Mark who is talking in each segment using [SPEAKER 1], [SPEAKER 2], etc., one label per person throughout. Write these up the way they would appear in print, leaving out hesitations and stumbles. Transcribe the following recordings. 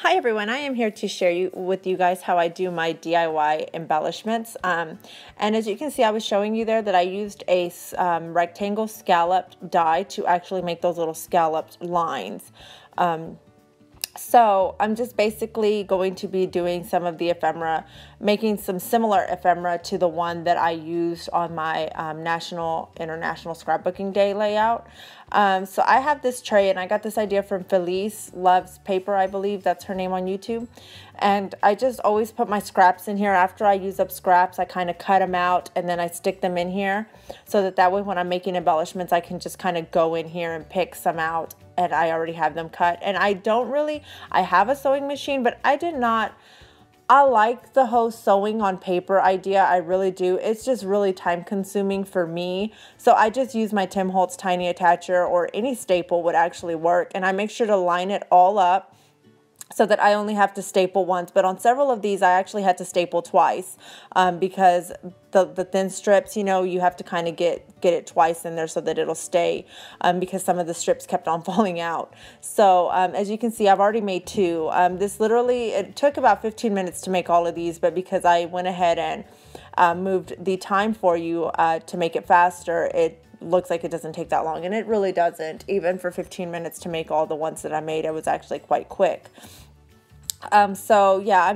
[SPEAKER 1] Hi everyone, I am here to share with you guys how I do my DIY embellishments. And as you can see, I was showing you there that I used a rectangle scalloped die to actually make those little scalloped lines. So I'm just basically going to be doing some of the ephemera, making some similar ephemera to the one that I used on my International Scrapbooking Day layout. So I have this tray, and I got this idea from Felice Loves Paper, I believe that's her name on YouTube. And I just always put my scraps in here. After I use up scraps, I kind of cut them out and then I stick them in here so that way when I'm making embellishments, I can just kind of go in here and pick some out, and I already have them cut. And I have a sewing machine, but I like the whole sewing on paper idea. I really do. It's just really time consuming for me. So I just use my Tim Holtz tiny attacher, or any staple would actually work. And I make sure to line it all up so that I only have to staple once. But on several of these, I actually had to staple twice because the thin strips, you have to kind of get it twice in there so that it'll stay, because some of the strips kept on falling out. So as you can see, I've already made two. It took about 15 minutes to make all of these, but because I went ahead and moved the time for you to make it faster, it looks like it doesn't take that long, and it really doesn't. Even for 15 minutes to make all the ones that I made, it was actually quite quick. So yeah, I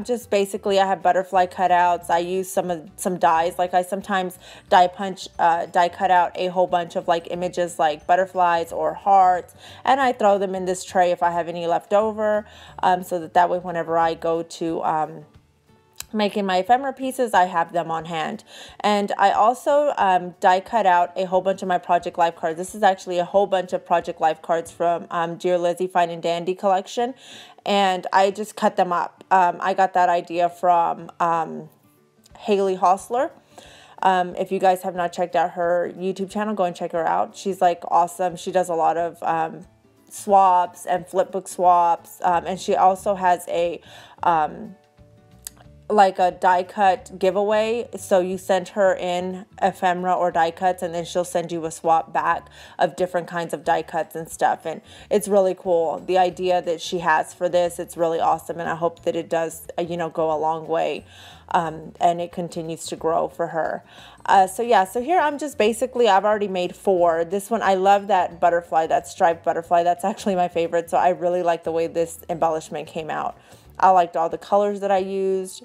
[SPEAKER 1] have butterfly cutouts. I use some dies, like I sometimes die cut out a whole bunch of like images like butterflies or hearts, and I throw them in this tray if I have any left over, so that way whenever I go to making my ephemera pieces, I have them on hand. And I also die cut out a whole bunch of my Project Life cards. This is actually a whole bunch of Project Life cards from Dear Lizzie Fine and Dandy collection, and I just cut them up. I got that idea from Haley Hostler. If you guys have not checked out her YouTube channel, go and check her out. She's like awesome. She does a lot of swaps and flipbook swaps, and she also has a like a die cut giveaway. So you send her in ephemera or die cuts, and then she'll send you a swap back of different kinds of die cuts and stuff. And it's really cool. The idea that she has for this, it's really awesome. And I hope that it does, go a long way. And it continues to grow for her. So here I've already made 4. This one, I love that butterfly, that striped butterfly. That's actually my favorite. So I really like the way this embellishment came out. I liked all the colors that I used.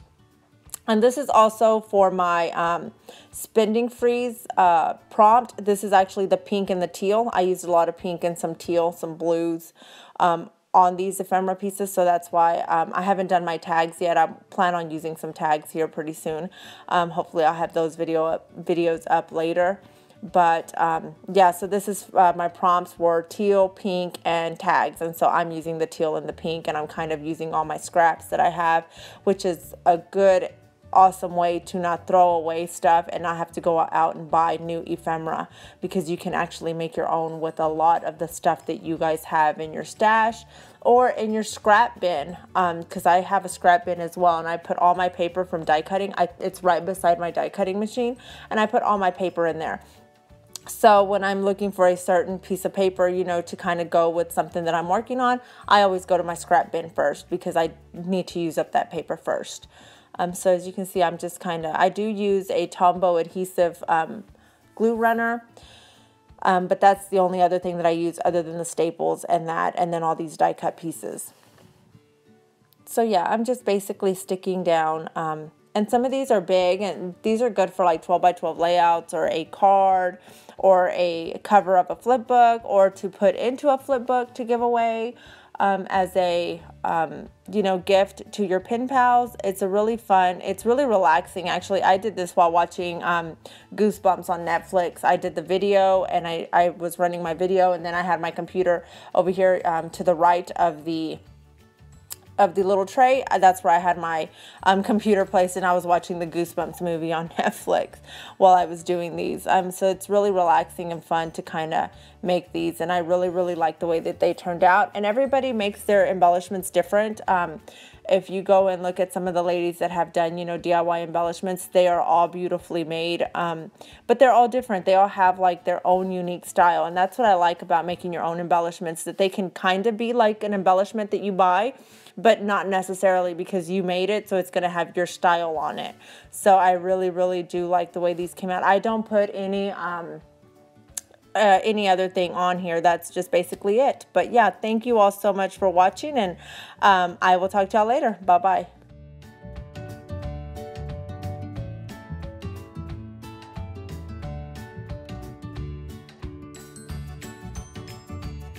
[SPEAKER 1] And this is also for my Spending Freeze prompt. This is actually the pink and the teal. I used a lot of pink and some teal, some blues on these ephemera pieces. So that's why I haven't done my tags yet. I plan on using some tags here pretty soon. Hopefully I'll have those videos up later. But yeah, so this is my prompts were teal, pink, and tags. And so I'm using the teal and the pink, and I'm kind of using all my scraps that I have, which is a good, awesome way to not throw away stuff and not have to go out and buy new ephemera, because you can actually make your own with a lot of the stuff that you guys have in your stash or in your scrap bin, because I have a scrap bin as well, and I put all my paper from die cutting. It's right beside my die cutting machine, and I put all my paper in there. So when I'm looking for a certain piece of paper, to kind of go with something that I'm working on, I always go to my scrap bin first, because I need to use up that paper first. So as you can see, I do use a Tombow adhesive glue runner, but that's the only other thing that I use other than the staples and then all these die cut pieces. So yeah, I'm just basically sticking down, and some of these are big, and these are good for like 12 by 12 layouts, or a card, or a cover of a flip book, or to put into a flip book to give away as a gift to your pen pals. It's really relaxing. Actually, I did this while watching Goosebumps on Netflix. I did the video, and I was running my video, and then I had my computer over here to the right of the little tray. That's where I had my computer placed, and I was watching the Goosebumps movie on Netflix while I was doing these. So it's really relaxing and fun to kind of make these, and I really, really like the way that they turned out. And everybody makes their embellishments different. if you go and look at some of the ladies that have done, you know, DIY embellishments, they are all beautifully made. But they're all different. They all have like their own unique style. And that's what I like about making your own embellishments, that they can kind of be like an embellishment that you buy, but not necessarily because you made it. So it's going to have your style on it. So I really, really do like the way these came out. I don't put any other thing on here. That's just basically it. But yeah, thank you all so much for watching, and I will talk to y'all later. Bye bye.